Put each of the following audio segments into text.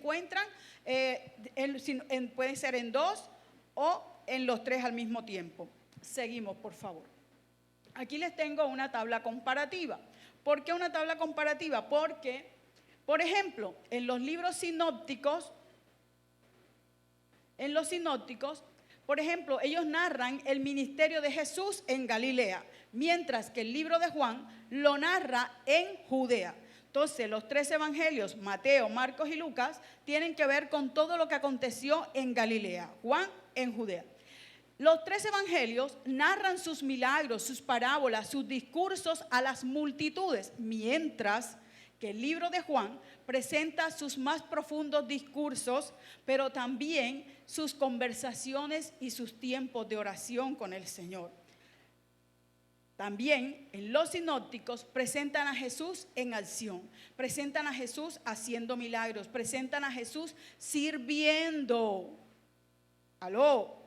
encuentran, puede ser en 2 o en los 3 al mismo tiempo. Seguimos, por favor. Aquí les tengo una tabla comparativa. ¿Por qué una tabla comparativa? Porque, por ejemplo, en los libros sinópticos, por ejemplo, ellos narran el ministerio de Jesús en Galilea, mientras que el libro de Juan lo narra en Judea. Entonces, los 3 evangelios, Mateo, Marcos y Lucas, tienen que ver con todo lo que aconteció en Galilea, Juan en Judea. Los 3 evangelios narran sus milagros, sus parábolas, sus discursos a las multitudes, mientras que el libro de Juan presenta sus más profundos discursos, pero también sus conversaciones y sus tiempos de oración con el Señor. También en los sinópticos presentan a Jesús en acción, presentan a Jesús haciendo milagros, presentan a Jesús sirviendo. ¿Aló?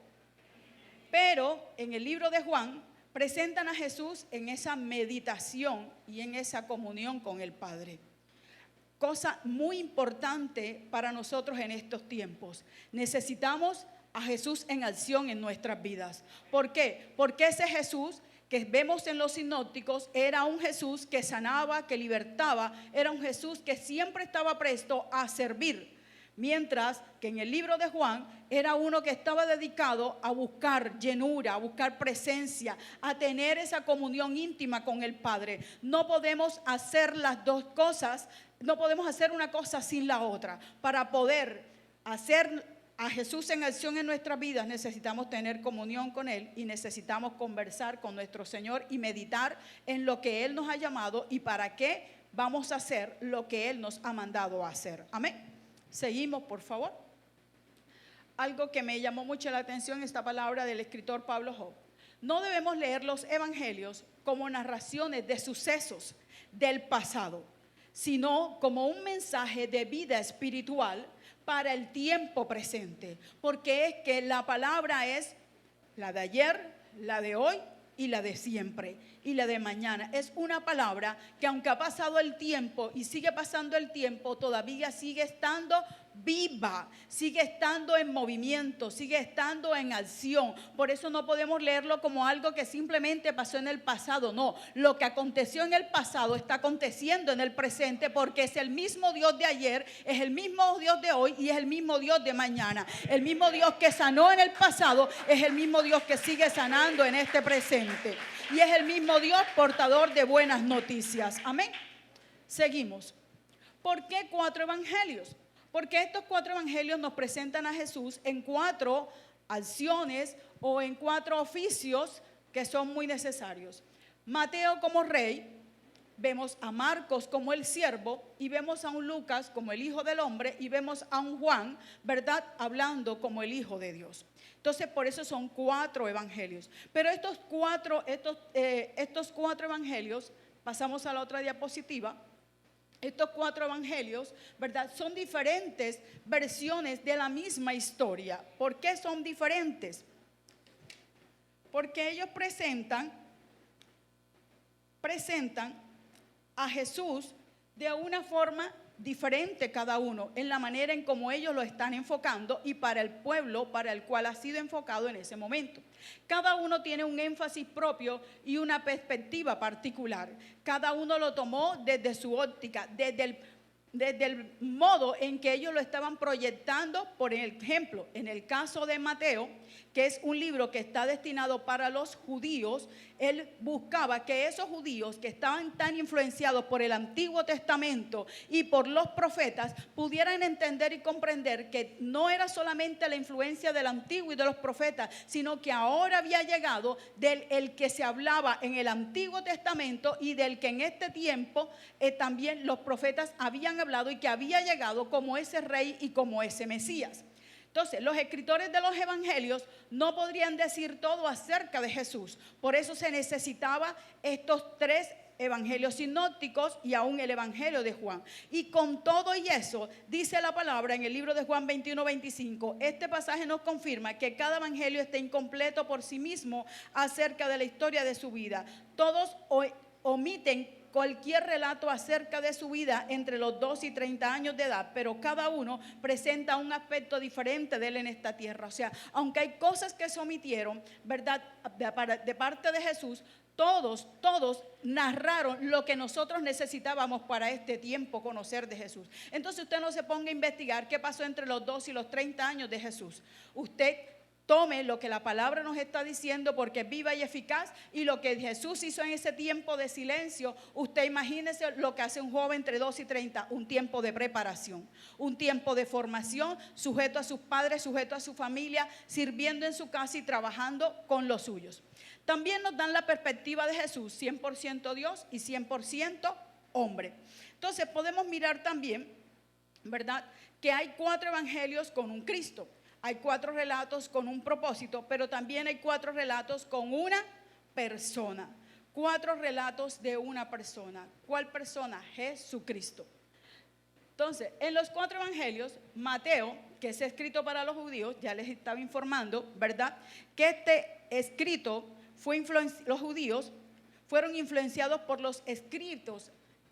Pero en el libro de Juan presentan a Jesús en esa meditación y en esa comunión con el Padre. Cosa muy importante para nosotros en estos tiempos. Necesitamos a Jesús en acción en nuestras vidas. ¿Por qué? Porque ese Jesús que vemos en los sinópticos era un Jesús que sanaba, que libertaba, era un Jesús que siempre estaba presto a servir. Mientras que en el libro de Juan era uno que estaba dedicado a buscar llenura, a buscar presencia, a tener esa comunión íntima con el Padre. No podemos hacer las dos cosas, no podemos hacer una cosa sin la otra. Para poder hacer a Jesús en acción en nuestras vidas necesitamos tener comunión con Él y necesitamos conversar con nuestro Señor y meditar en lo que Él nos ha llamado y para qué vamos a hacer lo que Él nos ha mandado a hacer. Amén. Seguimos, por favor. Algo que me llamó mucho la atención, esta palabra del escritor Pablo Job. No debemos leer los evangelios como narraciones de sucesos del pasado, sino como un mensaje de vida espiritual para el tiempo presente. Porque es que la palabra es la de ayer, la de hoy y la de siempre y la de mañana. Es una palabra que aunque ha pasado el tiempo y sigue pasando el tiempo, todavía sigue estando viva, sigue estando en movimiento, sigue estando en acción. Por eso no podemos leerlo como algo que simplemente pasó en el pasado. No, lo que aconteció en el pasado está aconteciendo en el presente, porque es el mismo Dios de ayer, es el mismo Dios de hoy y es el mismo Dios de mañana. El mismo Dios que sanó en el pasado es el mismo Dios que sigue sanando en este presente. Y es el mismo Dios portador de buenas noticias. Amén. Seguimos. ¿Por qué 4 evangelios? Porque estos 4 evangelios nos presentan a Jesús en 4 acciones o en 4 oficios que son muy necesarios. Mateo como rey, vemos a Marcos como el siervo y vemos a un Lucas como el hijo del hombre y vemos a un Juan, ¿verdad?, hablando como el hijo de Dios. Entonces, por eso son 4 evangelios. Pero estos cuatro evangelios, pasamos a la otra diapositiva. Estos 4 evangelios, ¿verdad?, son diferentes versiones de la misma historia. ¿Por qué son diferentes? Porque ellos presentan a Jesús de una forma diferente cada uno, en la manera en cómo ellos lo están enfocando y para el pueblo para el cual ha sido enfocado en ese momento. Cada uno tiene un énfasis propio y una perspectiva particular. Cada uno lo tomó desde su óptica, desde el modo en que ellos lo estaban proyectando. Por ejemplo, en el caso de Mateo, que es un libro que está destinado para los judíos, él buscaba que esos judíos que estaban tan influenciados por el Antiguo Testamento y por los profetas pudieran entender y comprender que no era solamente la influencia del Antiguo y de los profetas, sino que ahora había llegado del el que se hablaba en el Antiguo Testamento y del que en este tiempo también los profetas habían hablado y que había llegado como ese rey y como ese Mesías. Entonces, los escritores de los evangelios no podrían decir todo acerca de Jesús. Por eso se necesitaba estos 3 evangelios sinópticos y aún el evangelio de Juan. Y con todo y eso, dice la palabra en el libro de Juan 21:25, este pasaje nos confirma que cada evangelio está incompleto por sí mismo acerca de la historia de su vida. Todos omiten cualquier relato acerca de su vida entre los 2 y 30 años de edad, pero cada uno presenta un aspecto diferente de él en esta tierra. O sea, aunque hay cosas que se omitieron, ¿verdad?, de parte de Jesús, todos narraron lo que nosotros necesitábamos para este tiempo conocer de Jesús. Entonces usted no se ponga a investigar qué pasó entre los 2 y los 30 años de Jesús. Usted tome lo que la palabra nos está diciendo, porque es viva y eficaz, y lo que Jesús hizo en ese tiempo de silencio. Usted imagínese lo que hace un joven entre 2 y 30, un tiempo de preparación, un tiempo de formación, sujeto a sus padres, sujeto a su familia, sirviendo en su casa y trabajando con los suyos. También nos dan la perspectiva de Jesús, 100% Dios y 100% hombre. Entonces podemos mirar también, ¿verdad?, que hay 4 evangelios con un Cristo. Hay 4 relatos con un propósito, pero también hay 4 relatos con una persona. 4 relatos de una persona. ¿Cuál persona? Jesucristo. Entonces, en los 4 evangelios, Mateo, que es escrito para los judíos, ya les estaba informando, ¿verdad?, que este escrito los judíos fueron influenciados por los escritos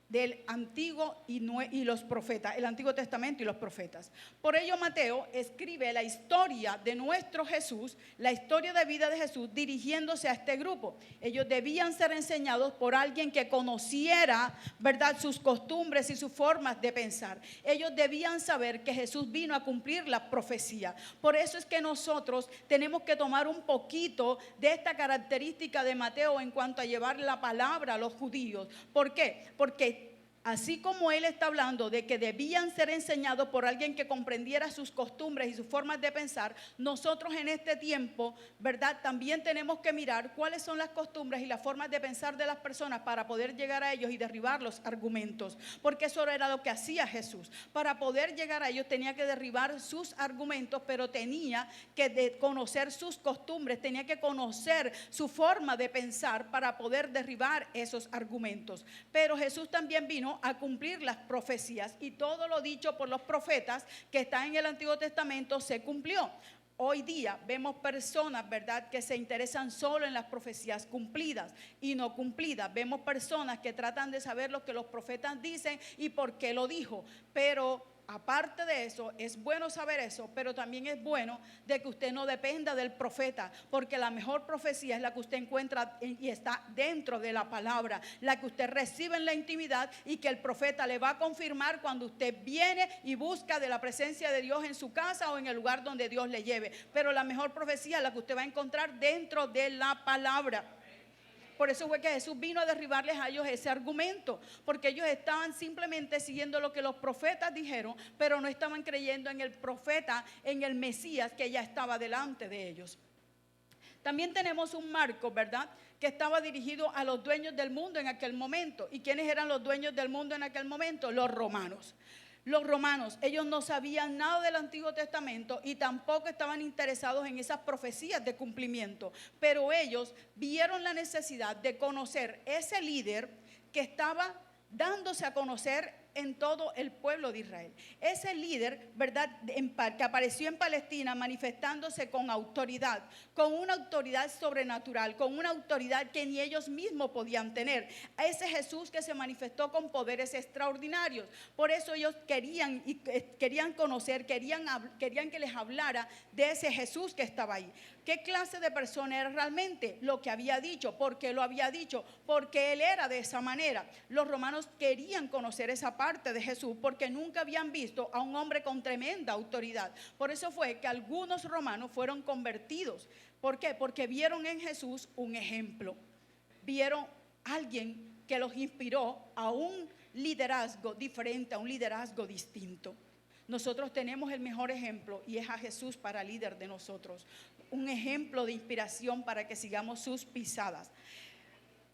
del Antiguo y los profetas, el Antiguo Testamento y los profetas. Por ello Mateo escribe la historia de nuestro Jesús, la historia de vida de Jesús, dirigiéndose a este grupo. Ellos debían ser enseñados por alguien que conociera, ¿verdad?, sus costumbres y sus formas de pensar. Ellos debían saber que Jesús vino a cumplir la profecía. Por eso es que nosotros tenemos que tomar un poquito de esta característica de Mateo en cuanto a llevar la palabra a los judíos. ¿Por qué? Porque así como él está hablando de que debían ser enseñados por alguien que comprendiera sus costumbres y sus formas de pensar, nosotros en este tiempo, ¿verdad?, también tenemos que mirar cuáles son las costumbres y las formas de pensar de las personas para poder llegar a ellos y derribar los argumentos. Porque eso era lo que hacía Jesús. Para poder llegar a ellos tenía que derribar sus argumentos, pero tenía que conocer sus costumbres, tenía que conocer su forma de pensar para poder derribar esos argumentos. Pero Jesús también vino a cumplir las profecías, y todo lo dicho por los profetas que está en el Antiguo Testamento se cumplió. Hoy día vemos personas, ¿verdad?, que se interesan solo en las profecías cumplidas y no cumplidas. Vemos personas que tratan de saber lo que los profetas dicen y por qué lo dijo, pero aparte de eso, es bueno saber eso, pero también es bueno de que usted no dependa del profeta, porque la mejor profecía es la que usted encuentra y está dentro de la palabra, la que usted recibe en la intimidad y que el profeta le va a confirmar cuando usted viene y busca de la presencia de Dios en su casa o en el lugar donde Dios le lleve. Pero la mejor profecía es la que usted va a encontrar dentro de la palabra. Por eso fue que Jesús vino a derribarles a ellos ese argumento, porque ellos estaban simplemente siguiendo lo que los profetas dijeron, pero no estaban creyendo en el profeta, en el Mesías que ya estaba delante de ellos. También tenemos un Marcos, ¿verdad?, que estaba dirigido a los dueños del mundo en aquel momento. ¿Y quiénes eran los dueños del mundo en aquel momento? Los romanos. Los romanos, ellos no sabían nada del Antiguo Testamento y tampoco estaban interesados en esas profecías de cumplimiento, pero ellos vieron la necesidad de conocer ese líder que estaba dándose a conocer en todo el pueblo de Israel. Ese líder, ¿verdad?, que apareció en Palestina manifestándose con autoridad, con una autoridad sobrenatural, con una autoridad que ni ellos mismos podían tener. A ese Jesús que se manifestó con poderes extraordinarios. Por eso ellos querían conocer, querían que les hablara de ese Jesús que estaba ahí. ¿Qué clase de persona era realmente? Lo que había dicho. ¿Por qué lo había dicho? Porque él era de esa manera. Los romanos querían conocer esa parte de Jesús porque nunca habían visto a un hombre con tremenda autoridad. Por eso fue que algunos romanos fueron convertidos. ¿Por qué? Porque vieron en Jesús un ejemplo. Vieron a alguien que los inspiró a un liderazgo diferente, a un liderazgo distinto. Nosotros tenemos el mejor ejemplo y es a Jesús para líder de nosotros. Un ejemplo de inspiración para que sigamos sus pisadas.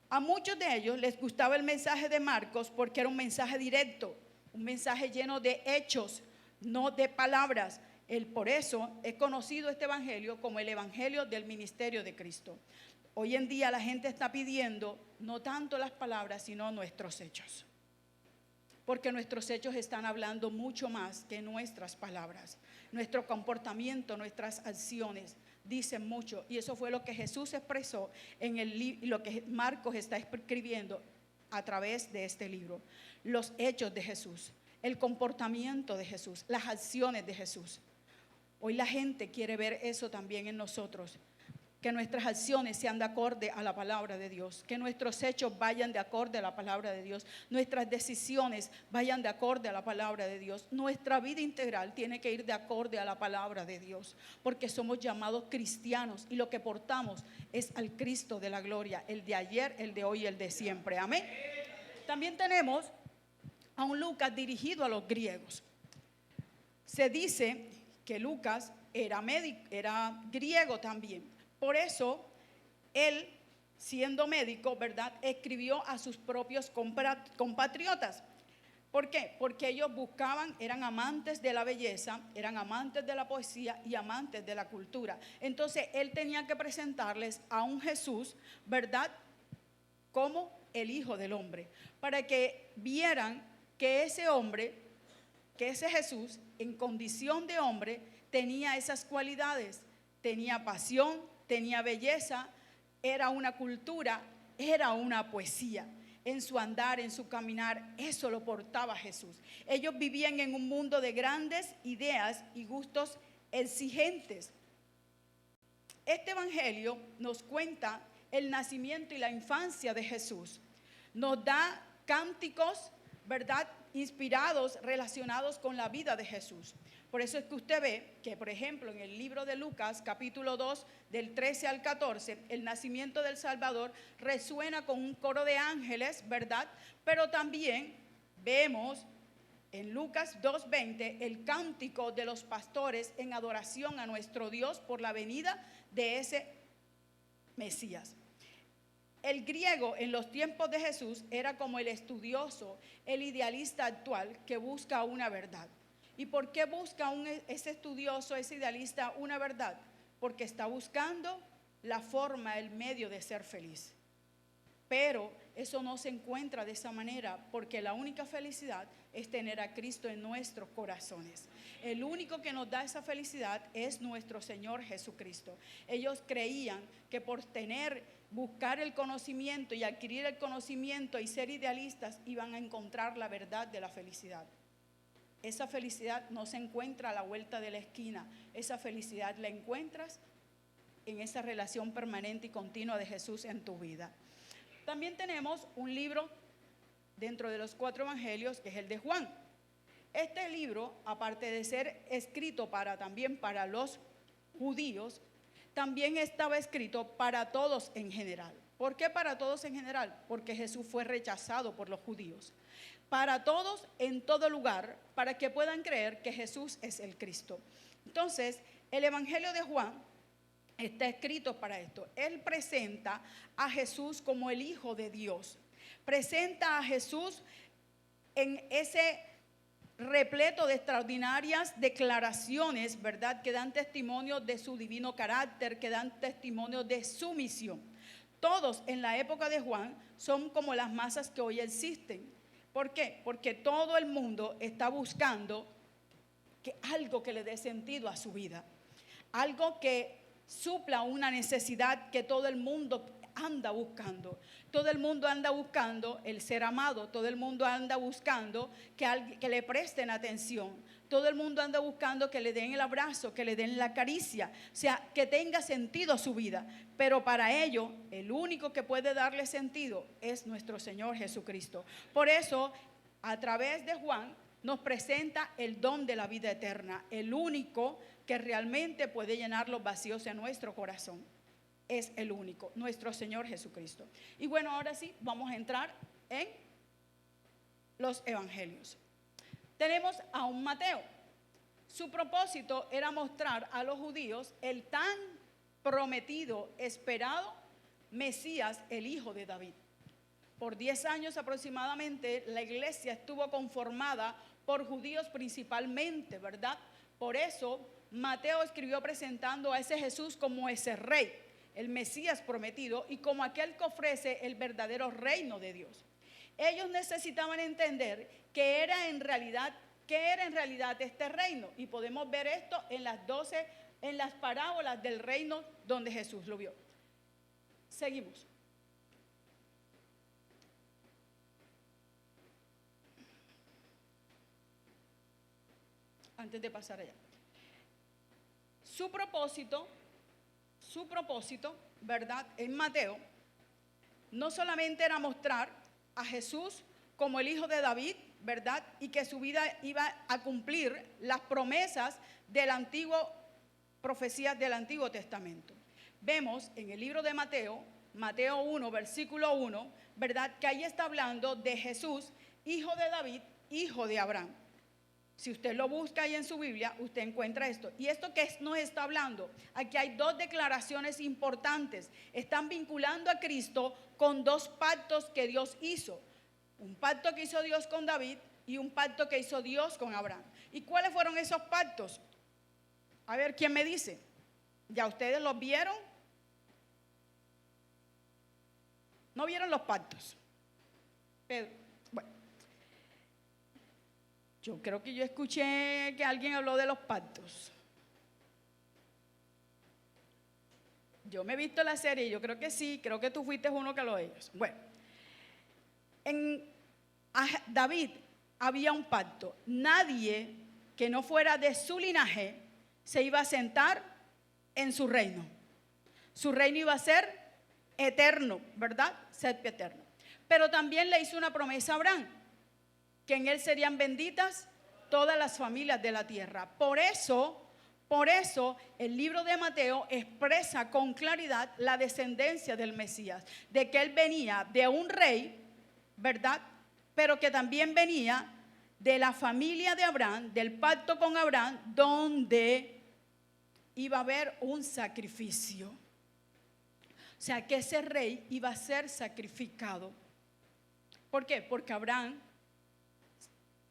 A muchos de ellos les gustaba el mensaje de Marcos porque era un mensaje directo, un mensaje lleno de hechos, no de palabras. Por eso es conocido este evangelio como el evangelio del ministerio de Cristo. Hoy en día la gente está pidiendo no tanto las palabras, sino nuestros hechos. Porque nuestros hechos están hablando mucho más que nuestras palabras. Nuestro comportamiento, nuestras acciones dicen mucho. Y eso fue lo que Jesús expresó en lo que Marcos está escribiendo a través de este libro. Los hechos de Jesús, el comportamiento de Jesús, las acciones de Jesús. Hoy la gente quiere ver eso también en nosotros. Que nuestras acciones sean de acorde a la palabra de Dios, que nuestros hechos vayan de acorde a la palabra de Dios, nuestras decisiones vayan de acorde a la palabra de Dios, nuestra vida integral tiene que ir de acorde a la palabra de Dios, porque somos llamados cristianos y lo que portamos es al Cristo de la gloria, el de ayer, el de hoy y el de siempre. Amén. También tenemos a un Lucas dirigido a los griegos. Se dice que Lucas era griego también. Por eso, él, siendo médico, ¿verdad?, escribió a sus propios compatriotas. ¿Por qué? Porque ellos eran amantes de la belleza, eran amantes de la poesía y amantes de la cultura. Entonces, él tenía que presentarles a un Jesús, ¿verdad?, como el Hijo del Hombre, para que vieran que ese hombre, que ese Jesús, en condición de hombre, tenía esas cualidades, tenía pasión, tenía belleza, era una cultura, era una poesía. En su andar, en su caminar, eso lo portaba Jesús. Ellos vivían en un mundo de grandes ideas y gustos exigentes. Este evangelio nos cuenta el nacimiento y la infancia de Jesús. Nos da cánticos, ¿verdad?, inspirados, relacionados con la vida de Jesús. Por eso es que usted ve que, por ejemplo, en el libro de Lucas, capítulo 2, del 13 al 14, el nacimiento del Salvador resuena con un coro de ángeles, ¿verdad? Pero también vemos en Lucas 2:20 el cántico de los pastores en adoración a nuestro Dios por la venida de ese Mesías. El griego en los tiempos de Jesús era como el estudioso, el idealista actual que busca una verdad. ¿Y por qué busca ese estudioso, ese idealista una verdad? Porque está buscando la forma, el medio de ser feliz. Pero eso no se encuentra de esa manera, porque la única felicidad es tener a Cristo en nuestros corazones. El único que nos da esa felicidad es nuestro Señor Jesucristo. Ellos creían que por buscar el conocimiento y adquirir el conocimiento y ser idealistas iban a encontrar la verdad de la felicidad. Esa felicidad no se encuentra a la vuelta de la esquina. Esa felicidad la encuentras en esa relación permanente y continua de Jesús en tu vida. También tenemos un libro dentro de los 4 evangelios, que es el de Juan. Este libro, aparte de ser escrito también para los judíos, también estaba escrito para todos en general. ¿Por qué para todos en general? Porque Jesús fue rechazado por los judíos. Para todos, en todo lugar, para que puedan creer que Jesús es el Cristo. Entonces, el Evangelio de Juan está escrito para esto. Él presenta a Jesús como el Hijo de Dios. Presenta a Jesús en ese repleto de extraordinarias declaraciones, ¿verdad?, que dan testimonio de su divino carácter, que dan testimonio de su misión. Todos en la época de Juan son como las masas que hoy existen. ¿Por qué? Porque todo el mundo está buscando algo que le dé sentido a su vida, algo que supla una necesidad que todo el mundo anda buscando. Todo el mundo anda buscando el ser amado, todo el mundo anda buscando que le presten atención, todo el mundo anda buscando que le den el abrazo, que le den la caricia, o sea, que tenga sentido su vida. Pero para ello, el único que puede darle sentido es nuestro Señor Jesucristo. Por eso, a través de Juan, nos presenta el don de la vida eterna, el único que realmente puede llenar los vacíos en nuestro corazón. Es el único, nuestro Señor Jesucristo. Y bueno, ahora sí, vamos a entrar en los evangelios. Tenemos a un Mateo. Su propósito era mostrar a los judíos el tan prometido, esperado Mesías, el hijo de David. Por 10 años aproximadamente, la iglesia estuvo conformada por judíos principalmente, ¿verdad? Por eso, Mateo escribió presentando a ese Jesús como ese rey, el Mesías prometido, y como aquel que ofrece el verdadero reino de Dios. Ellos necesitaban entender qué era en realidad este reino, y podemos ver esto en las parábolas del reino donde Jesús lo vio. Seguimos. antes de pasar allá. Su propósito, ¿verdad? En Mateo, no solamente era mostrar a Jesús como el hijo de David, ¿verdad? Y que su vida iba a cumplir las promesas del antiguo, profecías del Antiguo Testamento. Vemos en el libro de Mateo, Mateo 1, versículo 1, ¿verdad? Que ahí está hablando de Jesús, hijo de David, hijo de Abraham. Si usted lo busca ahí en su Biblia, usted encuentra esto. ¿Y esto qué nos está hablando? Aquí hay dos declaraciones importantes. Están vinculando a Cristo con dos pactos que Dios hizo. Un pacto que hizo Dios con David y un pacto que hizo Dios con Abraham. ¿Y cuáles fueron esos pactos? A ver, ¿quién me dice? ¿Ya ustedes los vieron? ¿No vieron los pactos? Pedro, bueno. Yo creo que yo escuché que alguien habló de los pactos. Yo me he visto la serie y yo creo que sí, creo que tú fuiste uno que lo ellos. Bueno, en David había un pacto. Nadie que no fuera de su linaje se iba a sentar en su reino. Su reino iba a ser eterno, ¿verdad? Ser eterno. Pero también le hizo una promesa a Abraham, que en él serían benditas todas las familias de la tierra. Por eso el libro de Mateo expresa con claridad la descendencia del Mesías, de que él venía de un rey, ¿verdad? Pero que también venía de la familia de Abraham, del pacto con Abraham, donde iba a haber un sacrificio. O sea, que ese rey iba a ser sacrificado. ¿Por qué? Porque Abraham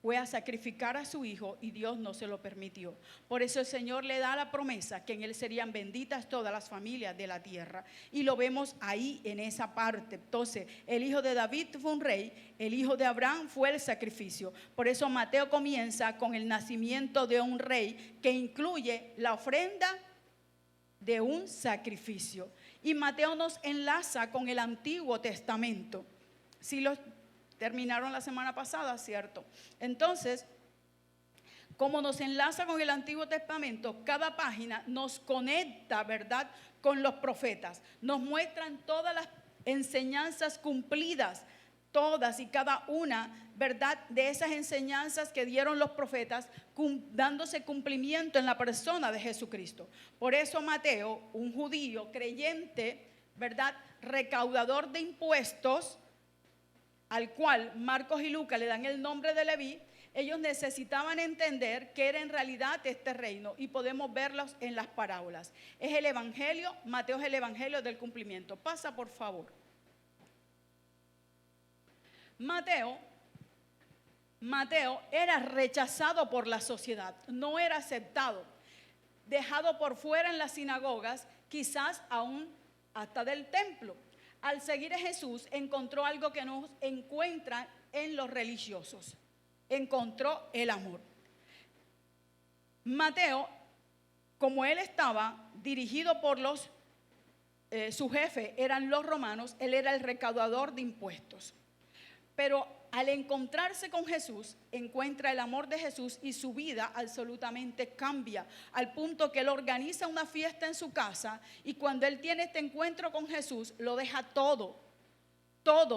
fue a sacrificar a su hijo y Dios no se lo permitió. Por eso el Señor le da la promesa que en él serían benditas todas las familias de la tierra. Y lo vemos ahí en esa parte. Entonces, el hijo de David fue un rey, el hijo de Abraham fue el sacrificio. Por eso Mateo comienza con el nacimiento de un rey que incluye la ofrenda de un sacrificio. Y Mateo nos enlaza con el Antiguo Testamento. Si los terminaron la semana pasada, ¿cierto? Entonces, como nos enlaza con el Antiguo Testamento, cada página nos conecta, ¿verdad?, con los profetas. Nos muestran todas las enseñanzas cumplidas, todas y cada una, ¿verdad?, de esas enseñanzas que dieron los profetas, dándose cumplimiento en la persona de Jesucristo. Por eso Mateo, un judío creyente, ¿verdad?, recaudador de impuestos, al cual Marcos y Lucas le dan el nombre de Leví, ellos necesitaban entender qué era en realidad este reino y podemos verlos en las parábolas. Es el evangelio, Mateo es el evangelio del cumplimiento. Pasa por favor. Mateo era rechazado por la sociedad, no era aceptado, dejado por fuera en las sinagogas, quizás aún hasta del templo. Al seguir a Jesús encontró algo que no encuentra en los religiosos. Encontró el amor. Mateo, como él estaba dirigido por su jefe eran los romanos, él era el recaudador de impuestos. Pero al encontrarse con Jesús, encuentra el amor de Jesús y su vida absolutamente cambia, al punto que él organiza una fiesta en su casa y cuando él tiene este encuentro con Jesús, lo deja todo,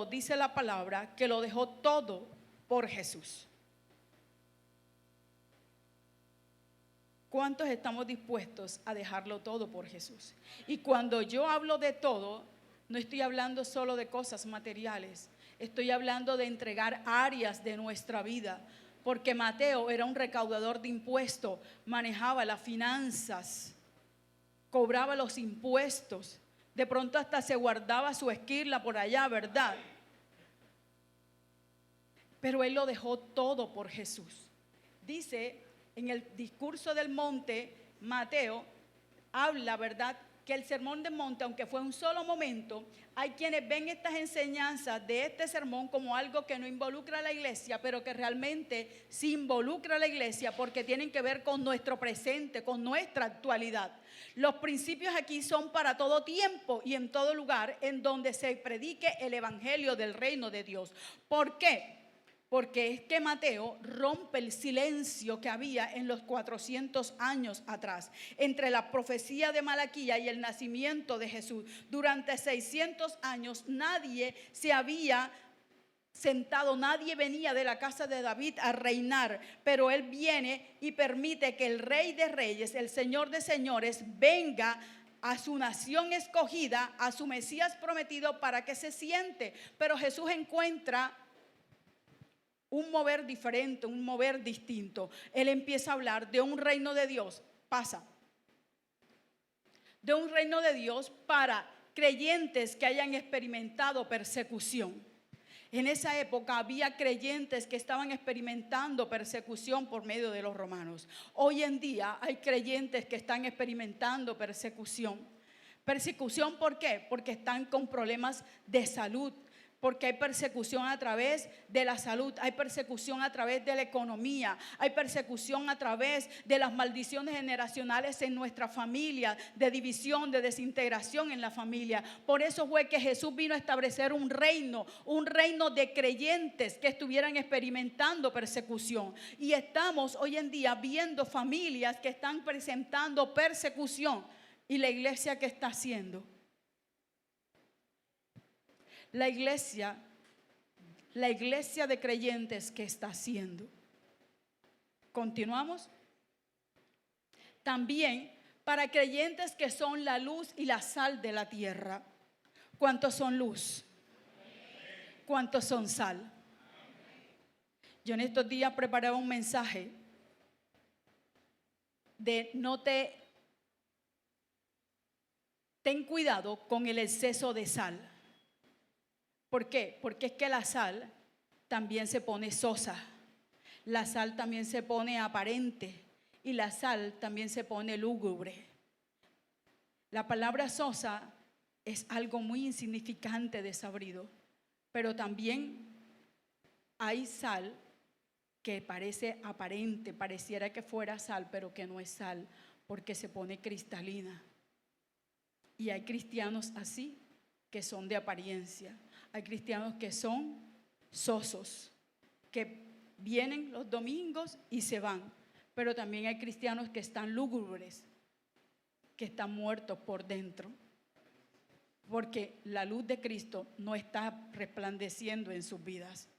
dice la palabra, que lo dejó todo por Jesús. ¿Cuántos estamos dispuestos a dejarlo todo por Jesús? Y cuando yo hablo de todo, no estoy hablando solo de cosas materiales. Estoy hablando de entregar áreas de nuestra vida, porque Mateo era un recaudador de impuestos, manejaba las finanzas, cobraba los impuestos, de pronto hasta se guardaba su esquila por allá, ¿verdad? Pero él lo dejó todo por Jesús. Dice en el discurso del monte, Mateo habla, ¿verdad?, que el sermón del monte, aunque fue un solo momento, hay quienes ven estas enseñanzas de este sermón como algo que no involucra a la iglesia, pero que realmente sí involucra a la iglesia porque tienen que ver con nuestro presente, con nuestra actualidad. Los principios aquí son para todo tiempo y en todo lugar en donde se predique el evangelio del reino de Dios. ¿Por qué? Porque es que Mateo rompe el silencio que había en los 400 años atrás, entre la profecía de Malaquía y el nacimiento de Jesús. Durante 600 años nadie se había sentado, nadie venía de la casa de David a reinar, pero él viene y permite que el Rey de Reyes, el Señor de Señores, venga a su nación escogida, a su Mesías prometido, para que se siente. Pero Jesús encuentra un mover diferente, un mover distinto. Él empieza a hablar de un reino de Dios, de un reino de Dios para creyentes que hayan experimentado persecución. En esa época había creyentes que estaban experimentando persecución por medio de los romanos. Hoy en día hay creyentes que están experimentando persecución. ¿Persecución por qué? Porque están con problemas de salud. Porque hay persecución a través de la salud, hay persecución a través de la economía, hay persecución a través de las maldiciones generacionales en nuestra familia, de división, de desintegración en la familia. Por eso fue que Jesús vino a establecer un reino de creyentes que estuvieran experimentando persecución. Y estamos hoy en día viendo familias que están presentando persecución. ¿Y la iglesia qué está haciendo? La iglesia de creyentes, ¿qué está haciendo? ¿Continuamos? También para creyentes que son la luz y la sal de la tierra. ¿Cuántos son luz? ¿Cuántos son sal? Yo en estos días preparaba un mensaje de ten cuidado con el exceso de sal. ¿Por qué? Porque es que la sal también se pone sosa, la sal también se pone aparente y la sal también se pone lúgubre. La palabra sosa es algo muy insignificante, desabrido, pero también hay sal que parece aparente, pareciera que fuera sal, pero que no es sal, porque se pone cristalina. Y hay cristianos así, que son de apariencia. Hay cristianos que son sosos, que vienen los domingos y se van. Pero también hay cristianos que están lúgubres, que están muertos por dentro. Porque la luz de Cristo no está resplandeciendo en sus vidas.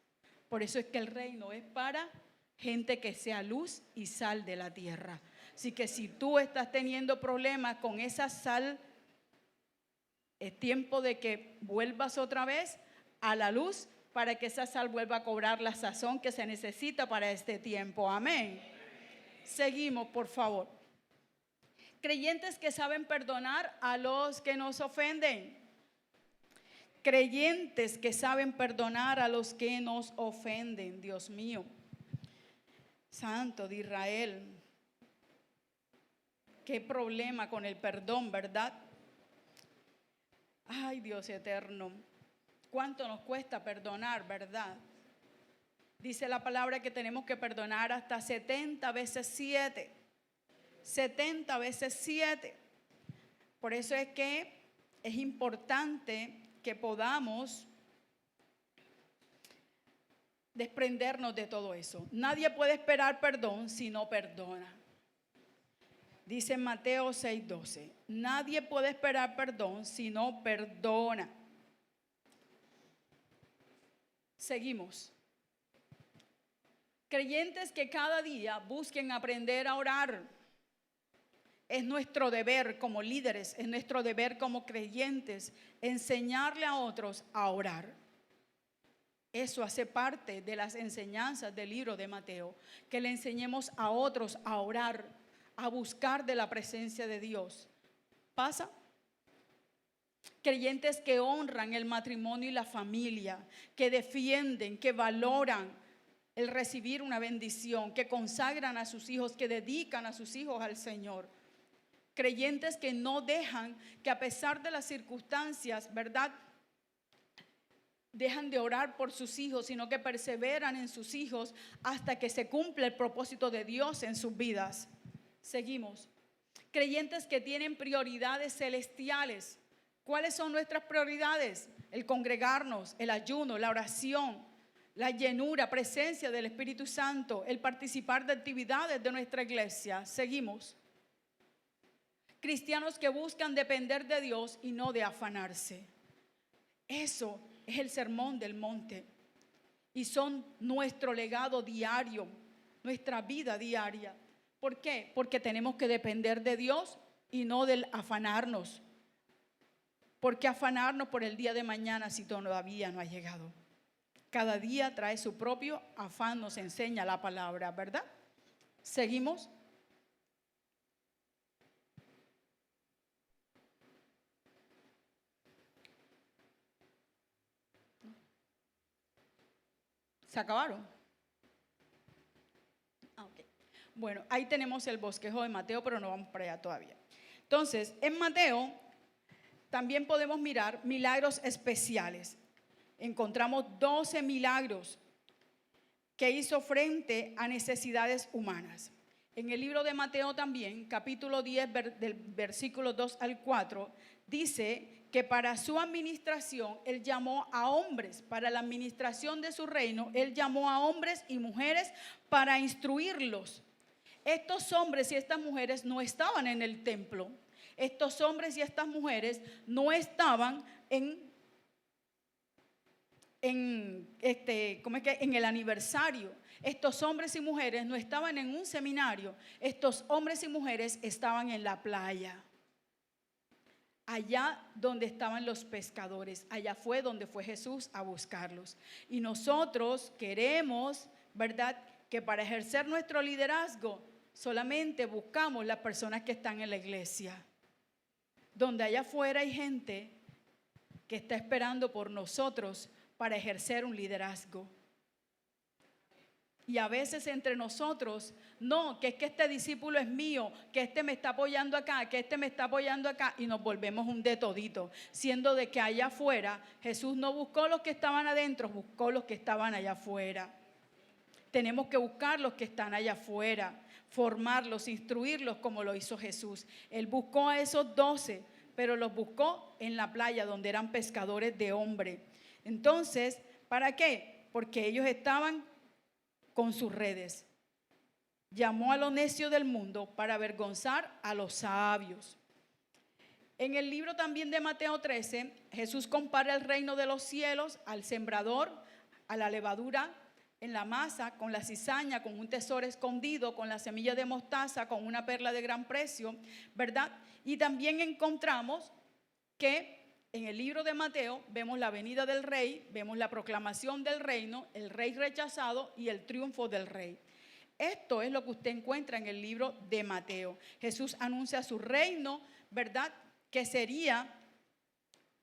Por eso es que el reino es para gente que sea luz y sal de la tierra. Así que si tú estás teniendo problemas con esa sal, es tiempo de que vuelvas otra vez a la luz para que esa sal vuelva a cobrar la sazón que se necesita para este tiempo. Amén. Seguimos, por favor. Creyentes que saben perdonar a los que nos ofenden. Creyentes que saben perdonar a los que nos ofenden. Dios mío, Santo de Israel. Qué problema con el perdón, ¿verdad? Ay, Dios eterno, cuánto nos cuesta perdonar, ¿verdad? Dice la palabra que tenemos que perdonar hasta 70 veces 7. 70 veces 7. Por eso es que es importante que podamos desprendernos de todo eso. Nadie puede esperar perdón si no perdona. Dice en Mateo 6:12, nadie puede esperar perdón si no perdona. Seguimos. Creyentes que cada día busquen aprender a orar. Es nuestro deber como líderes, es nuestro deber como creyentes enseñarle a otros a orar. Eso hace parte de las enseñanzas del libro de Mateo, que le enseñemos a otros a orar, a buscar de la presencia de Dios. ¿Pasa? Creyentes que honran el matrimonio y la familia, que defienden, que valoran el recibir una bendición, que consagran a sus hijos, que dedican a sus hijos al Señor. Creyentes que no dejan que a pesar de las circunstancias, ¿verdad?, dejan de orar por sus hijos, sino que perseveran en sus hijos hasta que se cumple el propósito de Dios en sus vidas. Seguimos. Creyentes que tienen prioridades celestiales. ¿Cuáles son nuestras prioridades? El congregarnos, el ayuno, la oración, la llenura, presencia del Espíritu Santo, el participar de actividades de nuestra iglesia. Seguimos. Cristianos que buscan depender de Dios y no de afanarse. Eso es el sermón del monte y son nuestro legado diario, nuestra vida diaria. ¿Por qué? Porque tenemos que depender de Dios y no del afanarnos. ¿Por qué afanarnos por el día de mañana si todavía no ha llegado? Cada día trae su propio afán, nos enseña la palabra, ¿verdad? Seguimos. ¿Se acabaron? Okay. Bueno, ahí tenemos el bosquejo de Mateo, pero no vamos para allá todavía. Entonces, en Mateo también podemos mirar milagros especiales. Encontramos 12 milagros que hizo frente a necesidades humanas. En el libro de Mateo también, capítulo 10, del versículo 2 al 4, dice que para su administración Él llamó a hombres, para la administración de su reino, Él llamó a hombres y mujeres para instruirlos. Estos hombres y estas mujeres no estaban en el templo. Estos hombres y estas mujeres no estaban en el aniversario. Estos hombres y mujeres no estaban en un seminario. Estos hombres y mujeres estaban en la playa, allá donde estaban los pescadores. Allá fue donde fue Jesús a buscarlos. Y nosotros queremos, ¿verdad?, que para ejercer nuestro liderazgo solamente buscamos las personas que están en la iglesia. Donde allá afuera hay gente que está esperando por nosotros para ejercer un liderazgo. Y a veces entre nosotros, no, que es que este discípulo es mío, que este me está apoyando acá, que este me está apoyando acá, y nos volvemos un de todito, siendo de que allá afuera Jesús no buscó los que estaban adentro, buscó los que estaban allá afuera. Tenemos que buscar los que están allá afuera, formarlos, instruirlos como lo hizo Jesús. Él buscó a esos 12, pero los buscó en la playa donde eran pescadores de hombre. Entonces, ¿para qué? Porque ellos estaban con sus redes. Llamó a los necios del mundo para avergonzar a los sabios. En el libro también de Mateo 13, Jesús compara el reino de los cielos al sembrador, a la levadura en la masa, con la cizaña, con un tesoro escondido, con la semilla de mostaza, con una perla de gran precio, ¿verdad? Y también encontramos que en el libro de Mateo vemos la venida del rey, vemos la proclamación del reino, el rey rechazado y el triunfo del rey. Esto es lo que usted encuentra en el libro de Mateo. Jesús anuncia su reino, ¿verdad?, que sería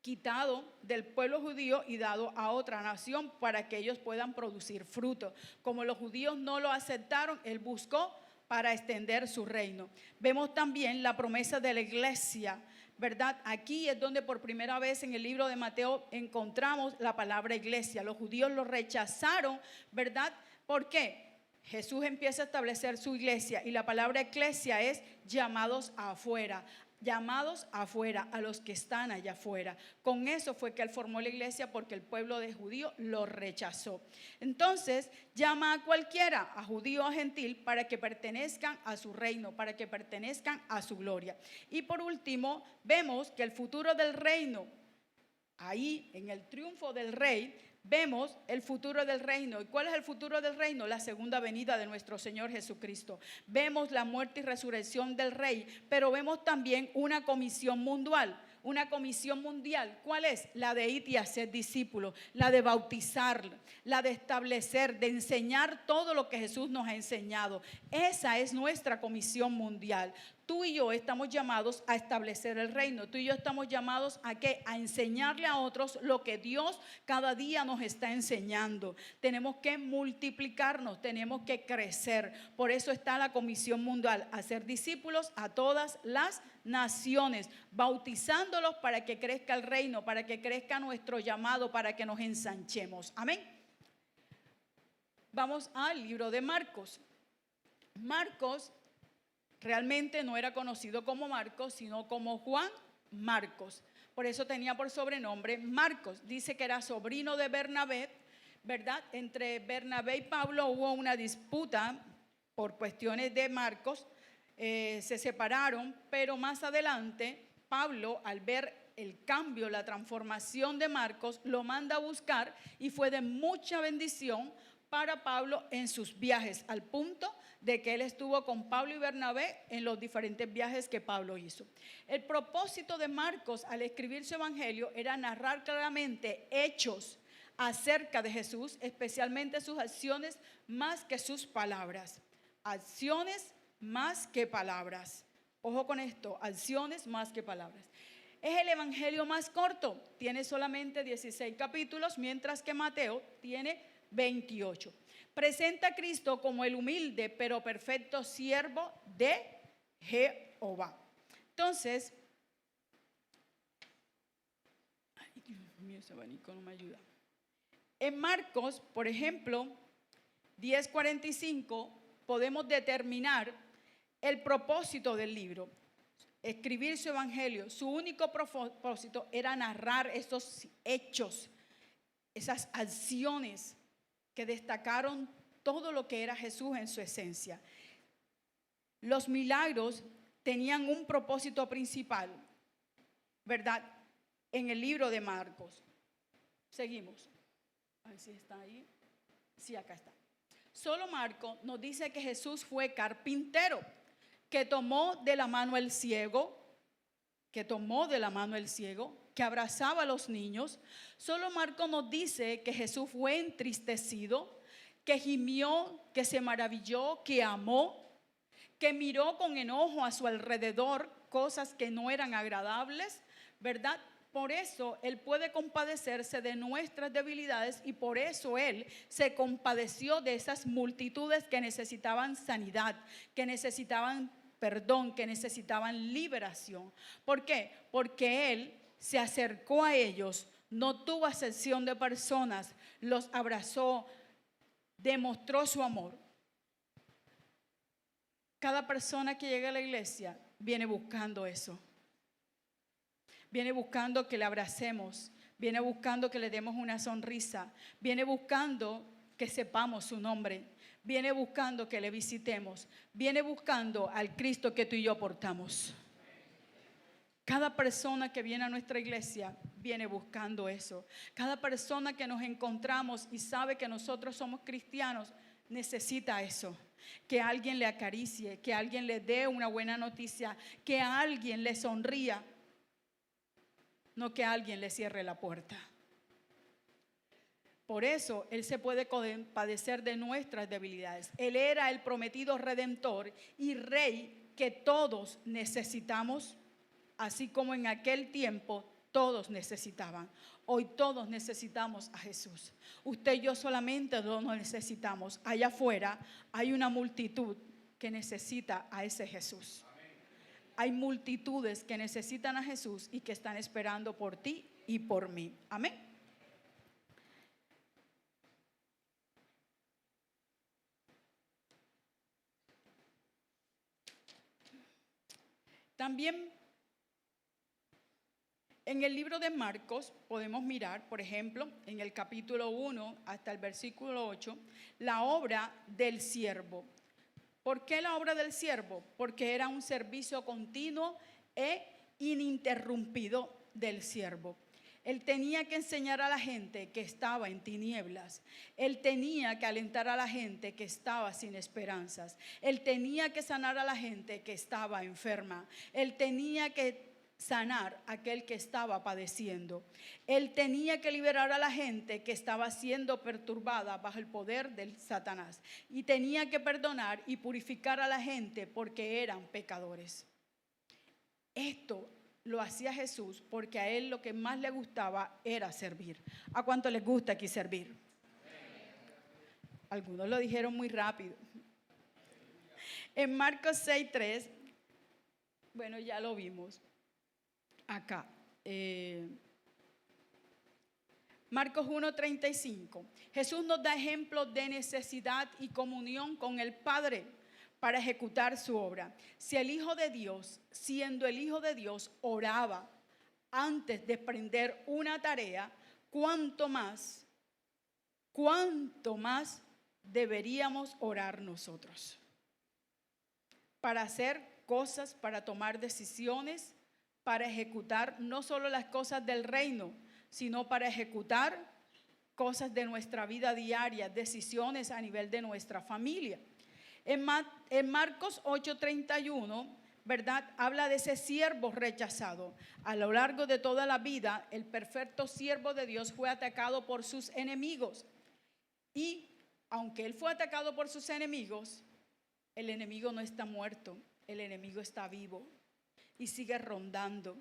quitado del pueblo judío y dado a otra nación para que ellos puedan producir fruto. Como los judíos no lo aceptaron, Él buscó para extender su reino. Vemos también la promesa de la iglesia, ¿verdad? Aquí es donde por primera vez en el libro de Mateo encontramos la palabra iglesia. Los judíos lo rechazaron, ¿verdad? ¿Por qué? Jesús empieza a establecer su iglesia y la palabra iglesia es llamados afuera. Llamados afuera, a los que están allá afuera. Con eso fue que Él formó la iglesia, porque el pueblo de judío lo rechazó. Entonces llama a cualquiera, a judío o a gentil, para que pertenezcan a su reino, para que pertenezcan a su gloria. Y por último, vemos que el futuro del reino, ahí en el triunfo del rey, vemos el futuro del reino. ¿Y cuál es el futuro del reino? La segunda venida de nuestro Señor Jesucristo. Vemos la muerte y resurrección del rey, pero vemos también una comisión mundial. Una comisión mundial. ¿Cuál es? La de ir y hacer discípulos, la de bautizar, la de establecer, de enseñar todo lo que Jesús nos ha enseñado. Esa es nuestra comisión mundial. Tú y yo estamos llamados a establecer el reino. Tú y yo estamos llamados ¿a qué? A enseñarle a otros lo que Dios cada día nos está enseñando. Tenemos que multiplicarnos, tenemos que crecer. Por eso está la comisión mundial, hacer discípulos a todas las naciones, bautizándolos para que crezca el reino, para que crezca nuestro llamado, para que nos ensanchemos. Amén. Vamos al libro de Marcos. Marcos realmente no era conocido como Marcos, sino como Juan Marcos. Por eso tenía por sobrenombre Marcos. Dice que era sobrino de Bernabé, ¿verdad? Entre Bernabé y Pablo hubo una disputa por cuestiones de Marcos, se separaron, pero más adelante Pablo, al ver el cambio, la transformación de Marcos, lo manda a buscar y fue de mucha bendición para Pablo en sus viajes, al punto de que él estuvo con Pablo y Bernabé en los diferentes viajes que Pablo hizo. El propósito de Marcos al escribir su evangelio era narrar claramente hechos acerca de Jesús, especialmente sus acciones más que sus palabras. Acciones más que palabras. Ojo con esto, acciones más que palabras. Es el evangelio más corto, tiene solamente 16 capítulos, mientras que Mateo tiene 28. Presenta a Cristo como el humilde pero perfecto siervo de Jehová. Entonces, ay, Dios mío, ese abanico no me ayuda. En Marcos, por ejemplo, 10:45, podemos determinar el propósito del libro. Escribir su evangelio, su único propósito era narrar estos hechos, esas acciones que destacaron todo lo que era Jesús en su esencia. Los milagros tenían un propósito principal, ¿verdad? En el libro de Marcos. Seguimos. A ver si está ahí. Sí, acá está. Solo Marcos nos dice que Jesús fue carpintero, que tomó de la mano el ciego, que abrazaba a los niños. Solo Marcos nos dice que Jesús fue entristecido, que gimió, que se maravilló, que amó, que miró con enojo a su alrededor cosas que no eran agradables, ¿verdad? Por eso Él puede compadecerse de nuestras debilidades y por eso Él se compadeció de esas multitudes que necesitaban sanidad, que necesitaban perdón, que necesitaban liberación. ¿Por qué? Porque Él se acercó a ellos, no tuvo acepción de personas, los abrazó, demostró su amor. Cada persona que llega a la iglesia viene buscando eso. Viene buscando que le abracemos, viene buscando que le demos una sonrisa, viene buscando que sepamos su nombre, viene buscando que le visitemos, viene buscando al Cristo que tú y yo portamos. Cada persona que viene a nuestra iglesia viene buscando eso. Cada persona que nos encontramos y sabe que nosotros somos cristianos necesita eso. Que alguien le acaricie, que alguien le dé una buena noticia, que alguien le sonría. No que alguien le cierre la puerta. Por eso Él se puede compadecer de nuestras debilidades. Él era el prometido redentor y rey que todos necesitamos, así como en aquel tiempo todos necesitaban. Hoy todos necesitamos a Jesús. Usted y yo solamente no lo necesitamos. Allá afuera hay una multitud que necesita a ese Jesús. Hay multitudes que necesitan a Jesús y que están esperando por ti y por mí. Amén. También en el libro de Marcos podemos mirar, por ejemplo, en el capítulo 1 hasta el versículo 8, la obra del siervo. ¿Por qué la obra del siervo? Porque era un servicio continuo e ininterrumpido del siervo. Él tenía que enseñar a la gente que estaba en tinieblas. Él tenía que alentar a la gente que estaba sin esperanzas. Él tenía que sanar a la gente que estaba enferma. Él tenía que sanar a aquel que estaba padeciendo. Él tenía que liberar a la gente que estaba siendo perturbada bajo el poder del Satanás. Y tenía que perdonar y purificar a la gente porque eran pecadores. Esto lo hacía Jesús porque a Él lo que más le gustaba era servir. ¿A cuánto les gusta aquí servir? Algunos lo dijeron muy rápido. En Marcos 6:3, bueno, ya lo vimos. Acá, Marcos 1:35, Jesús nos da ejemplos de necesidad y comunión con el Padre para ejecutar su obra. Si el Hijo de Dios, siendo el Hijo de Dios, oraba antes de emprender una tarea, ¿cuánto más ¿cuánto más deberíamos orar nosotros? Para hacer cosas, para tomar decisiones, para ejecutar no solo las cosas del reino, sino para ejecutar cosas de nuestra vida diaria, decisiones a nivel de nuestra familia. En Marcos 8:31, ¿verdad? Habla de ese siervo rechazado. A lo largo de toda la vida, el perfecto siervo de Dios fue atacado por sus enemigos. Y aunque él fue atacado por sus enemigos, el enemigo no está muerto, el enemigo está vivo y sigue rondando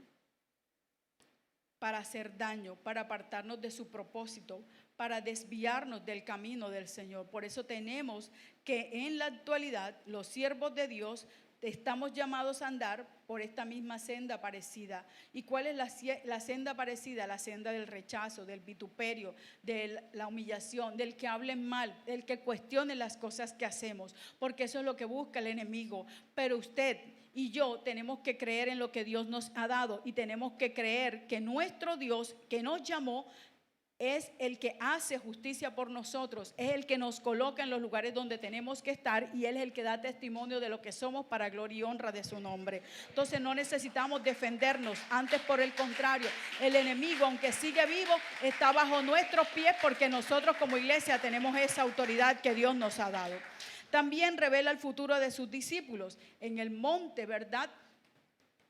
para hacer daño, para apartarnos de su propósito, para desviarnos del camino del Señor. Por eso tenemos que en la actualidad los siervos de Dios estamos llamados a andar por esta misma senda parecida. ¿Y cuál es la senda parecida? La senda del rechazo, del vituperio, de la humillación, del que hablen mal, del que cuestione las cosas que hacemos, porque eso es lo que busca el enemigo. Pero usted y yo tenemos que creer en lo que Dios nos ha dado y tenemos que creer que nuestro Dios que nos llamó es el que hace justicia por nosotros, es el que nos coloca en los lugares donde tenemos que estar y Él es el que da testimonio de lo que somos para gloria y honra de su nombre. Entonces no necesitamos defendernos, antes por el contrario, el enemigo, aunque sigue vivo, está bajo nuestros pies porque nosotros como iglesia tenemos esa autoridad que Dios nos ha dado. También revela el futuro de sus discípulos. En el monte, ¿verdad?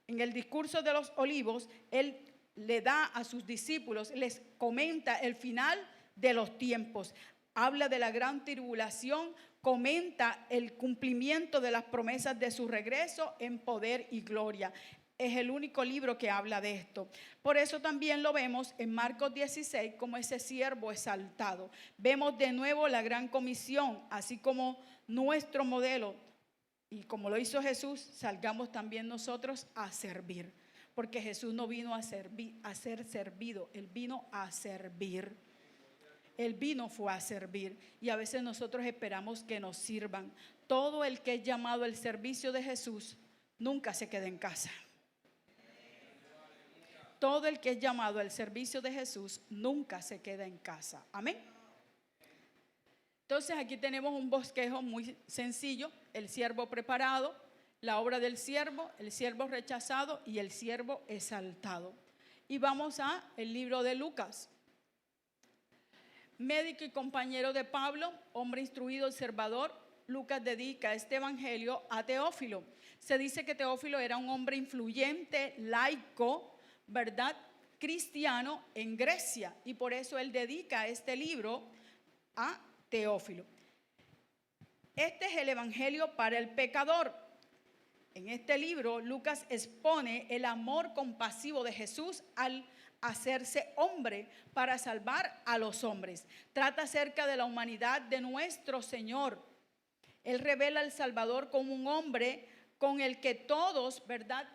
En el discurso de los olivos, Él le da a sus discípulos, les comenta el final de los tiempos. Habla de la gran tribulación, comenta el cumplimiento de las promesas de su regreso en poder y gloria. Es el único libro que habla de esto. Por eso también lo vemos en Marcos 16 como ese siervo exaltado. Vemos de nuevo la gran comisión, así como nuestro modelo. Y como lo hizo Jesús, salgamos también nosotros a servir. Porque Jesús no vino a ser servido, Él vino a servir. Él vino fue a servir. Y a veces nosotros esperamos que nos sirvan. Todo el que es llamado al servicio de Jesús nunca se queda en casa. Todo el que es llamado al servicio de Jesús nunca se queda en casa. Amén. Entonces aquí tenemos un bosquejo muy sencillo. El siervo preparado, la obra del siervo, el siervo rechazado y el siervo exaltado. Y vamos a el libro de Lucas. Médico y compañero de Pablo, hombre instruido, observador, Lucas dedica este evangelio a Teófilo. Se dice que Teófilo era un hombre influyente, laico, ¿verdad? Cristiano en Grecia, y por eso él dedica este libro a Teófilo. Este es el evangelio para el pecador. En este libro, Lucas expone el amor compasivo de Jesús al hacerse hombre para salvar a los hombres. Trata acerca de la humanidad de nuestro Señor. Él revela al Salvador como un hombre con el que todos, ¿verdad?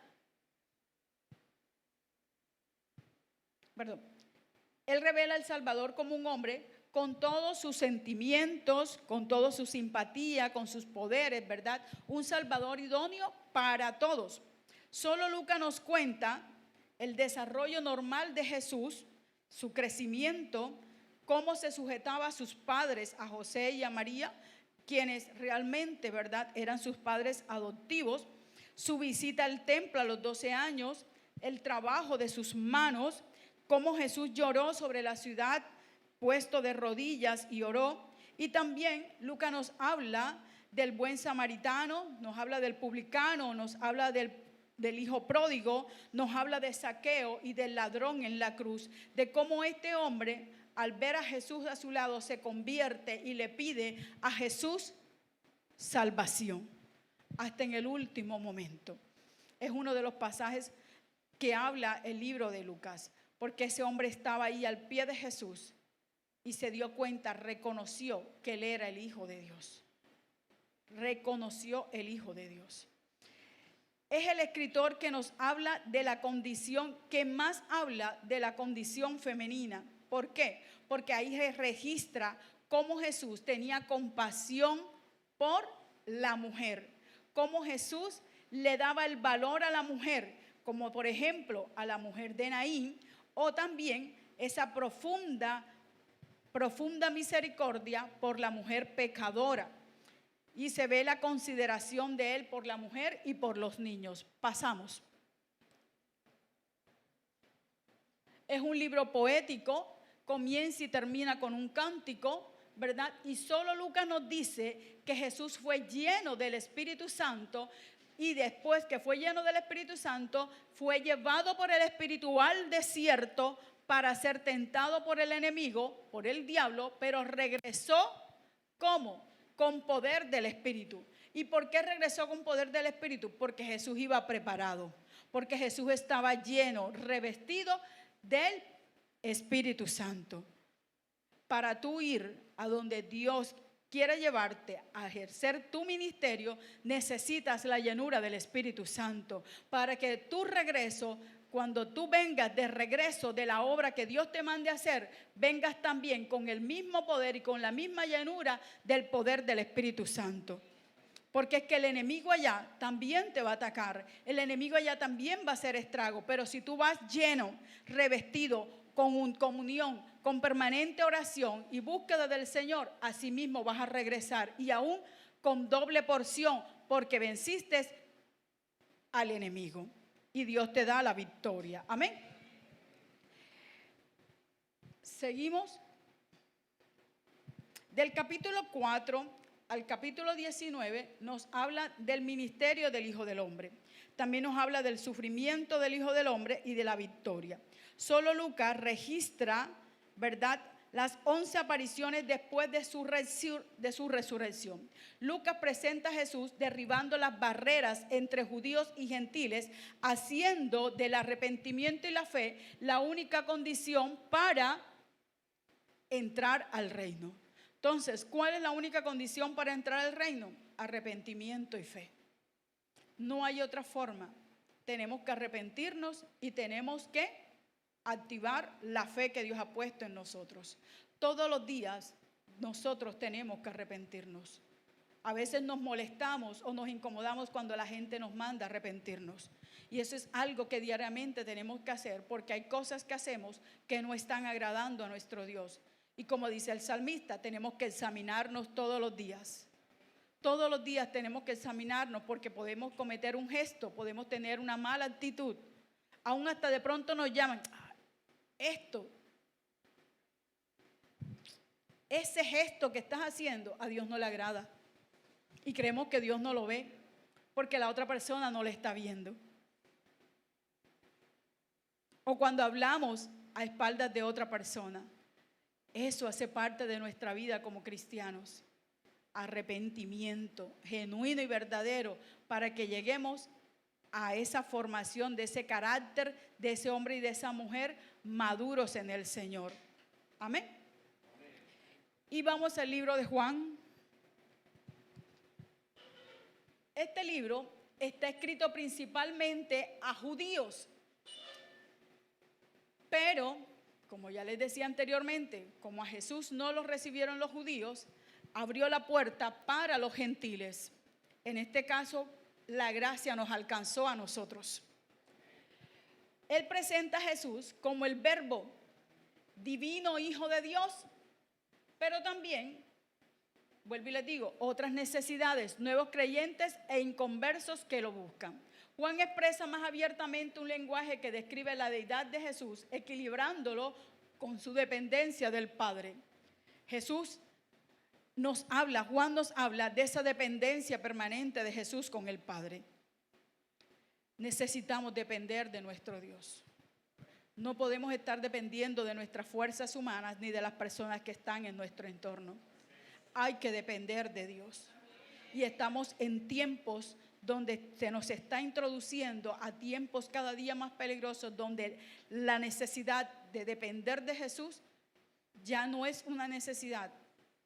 Él revela al Salvador como un hombre con todos sus sentimientos, con toda su simpatía, con sus poderes, ¿verdad? Un Salvador idóneo para todos. Solo Lucas nos cuenta el desarrollo normal de Jesús, su crecimiento, cómo se sujetaba a sus padres, a José y a María, quienes realmente, ¿verdad?, eran sus padres adoptivos, su visita al templo a los 12 años, el trabajo de sus manos, cómo Jesús lloró sobre la ciudad, puesto de rodillas y oró. Y también Lucas nos habla del buen samaritano, nos habla del publicano, nos habla del hijo pródigo, nos habla de Zaqueo y del ladrón en la cruz, de cómo este hombre, al ver a Jesús a su lado, se convierte y le pide a Jesús salvación, hasta en el último momento. Es uno de los pasajes que habla el libro de Lucas, porque ese hombre estaba ahí al pie de Jesús y se dio cuenta, reconoció que él era el Hijo de Dios. Reconoció el Hijo de Dios. Es el escritor que nos habla de la condición, que más habla de la condición femenina. ¿Por qué? Porque ahí se registra cómo Jesús tenía compasión por la mujer, cómo Jesús le daba el valor a la mujer, como por ejemplo a la mujer de Naín, o también esa profunda profunda misericordia por la mujer pecadora. Y se ve la consideración de él por la mujer y por los niños. Pasamos. Es un libro poético, comienza y termina con un cántico, ¿verdad? Y solo Lucas nos dice que Jesús fue lleno del Espíritu Santo y después que fue lleno del Espíritu Santo, fue llevado por el Espíritu al desierto para ser tentado por el enemigo, por el diablo, pero regresó, ¿cómo? Con poder del Espíritu. ¿Y por qué regresó con poder del Espíritu? Porque Jesús iba preparado, porque Jesús estaba lleno, revestido del Espíritu Santo. Para tú ir a donde Dios quiere llevarte a ejercer tu ministerio, necesitas la llenura del Espíritu Santo para que tu regreso, cuando tú vengas de regreso de la obra que Dios te mande a hacer, vengas también con el mismo poder y con la misma llenura del poder del Espíritu Santo. Porque es que el enemigo allá también te va a atacar, el enemigo allá también va a hacer estrago, pero si tú vas lleno, revestido, con comunión, con permanente oración y búsqueda del Señor, así mismo vas a regresar y aún con doble porción, porque venciste al enemigo y Dios te da la victoria. Amén. Seguimos. Del capítulo 4 al capítulo 19 nos habla del ministerio del Hijo del Hombre. También nos habla del sufrimiento del Hijo del Hombre y de la victoria. Solo Lucas registra, ¿verdad?, las 11 apariciones después de su resurrección. Lucas presenta a Jesús derribando las barreras entre judíos y gentiles, haciendo del arrepentimiento y la fe la única condición para entrar al reino. Entonces, ¿cuál es la única condición para entrar al reino? Arrepentimiento y fe. No hay otra forma. Tenemos que arrepentirnos y tenemos que activar la fe que Dios ha puesto en nosotros. Todos los días nosotros tenemos que arrepentirnos. A veces nos molestamos o nos incomodamos cuando la gente nos manda a arrepentirnos. Y eso es algo que diariamente tenemos que hacer, porque hay cosas que hacemos que no están agradando a nuestro Dios. Y como dice el salmista, tenemos que examinarnos todos los días. Todos los días tenemos que examinarnos, porque podemos cometer un gesto, podemos tener una mala actitud. Aún hasta de pronto nos llaman, ese gesto que estás haciendo a Dios no le agrada. Y creemos que Dios no lo ve, porque la otra persona no le está viendo. O cuando hablamos a espaldas de otra persona. Eso hace parte de nuestra vida como cristianos. Arrepentimiento genuino y verdadero para que lleguemos a esa formación de ese carácter, de ese hombre y de esa mujer maduros en el Señor. Amén. Y vamos al libro de Juan. Este libro está escrito principalmente a judíos, pero como ya les decía anteriormente, como a Jesús no lo recibieron los judíos, abrió la puerta para los gentiles. En este caso, la gracia nos alcanzó a nosotros. Él presenta a Jesús como el Verbo, divino Hijo de Dios, pero también, vuelvo y les digo, otras necesidades, nuevos creyentes e inconversos que lo buscan. Juan expresa más abiertamente un lenguaje que describe la deidad de Jesús, equilibrándolo con su dependencia del Padre. Juan nos habla de esa dependencia permanente de Jesús con el Padre. Necesitamos depender de nuestro Dios. No podemos estar dependiendo de nuestras fuerzas humanas ni de las personas que están en nuestro entorno. Hay que depender de Dios. Y estamos en tiempos donde se nos está introduciendo a tiempos cada día más peligrosos, donde la necesidad de depender de Jesús ya no es una necesidad,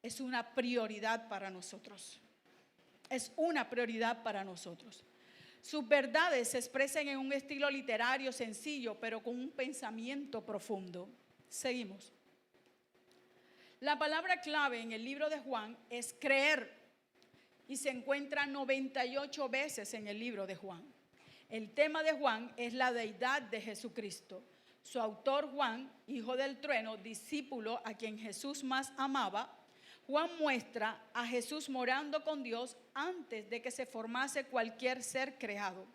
es una prioridad para nosotros. Es una prioridad para nosotros. Sus verdades se expresan en un estilo literario sencillo, pero con un pensamiento profundo. Seguimos. La palabra clave en el libro de Juan es creer. Y se encuentra 98 veces en el libro de Juan. El tema de Juan es la deidad de Jesucristo, Su autor Juan, hijo del trueno, discípulo a quien Jesús más amaba, Juan muestra a Jesús morando con Dios antes de que se formase cualquier ser creado.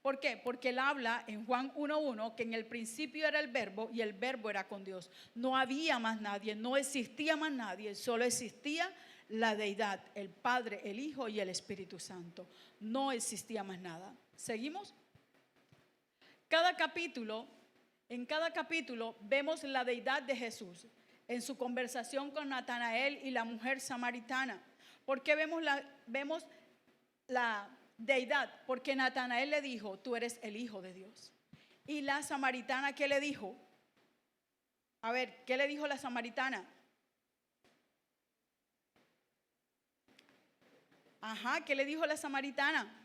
¿Por qué? Porque él habla en Juan 1:1 que en el principio era el verbo y el verbo era con Dios. No había más nadie, no existía más nadie, solo existía la deidad, el Padre, el Hijo y el Espíritu Santo. No existía más nada. ¿Seguimos? En cada capítulo vemos la deidad de Jesús en su conversación con Natanael y la mujer samaritana. ¿Por qué vemos la deidad? Porque Natanael le dijo, tú eres el Hijo de Dios. Y la samaritana, ¿qué le dijo? A ver, ¿qué le dijo la samaritana? Ajá, ¿qué le dijo la samaritana?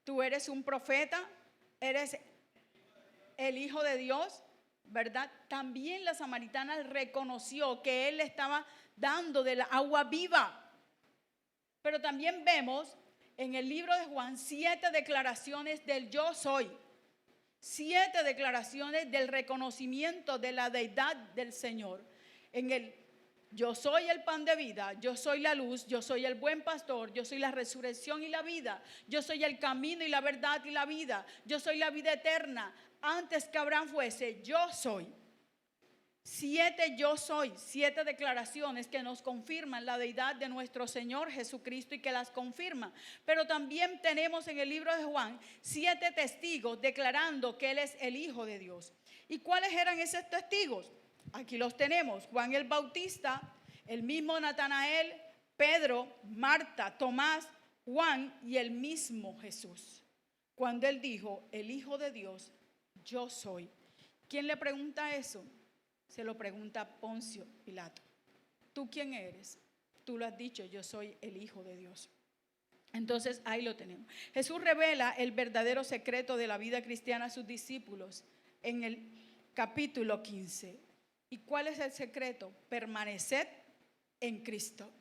Tú eres un profeta, eres el Hijo de Dios, ¿verdad? También la samaritana reconoció que él le estaba dando de la agua viva. Pero también vemos en el libro de Juan 7 declaraciones del yo soy. 7 declaraciones del reconocimiento de la deidad del Señor. En el yo soy el pan de vida, yo soy la luz, yo soy el buen pastor, yo soy la resurrección y la vida, yo soy el camino y la verdad y la vida, yo soy la vida eterna. Antes que Abraham fuese, yo soy. 7 yo soy, 7 declaraciones que nos confirman la deidad de nuestro Señor Jesucristo y que las confirma. Pero también tenemos en el libro de Juan 7 testigos declarando que Él es el Hijo de Dios. ¿Y cuáles eran esos testigos? Aquí los tenemos: Juan el Bautista, el mismo Natanael, Pedro, Marta, Tomás, Juan y el mismo Jesús. Cuando Él dijo, el Hijo de Dios, yo soy. ¿Quién le pregunta eso? Se lo pregunta Poncio Pilato. ¿Tú quién eres? Tú lo has dicho, yo soy el Hijo de Dios. Entonces ahí lo tenemos. Jesús revela el verdadero secreto de la vida cristiana a sus discípulos en el capítulo 15. ¿Y cuál es el secreto? Permaneced en Cristo.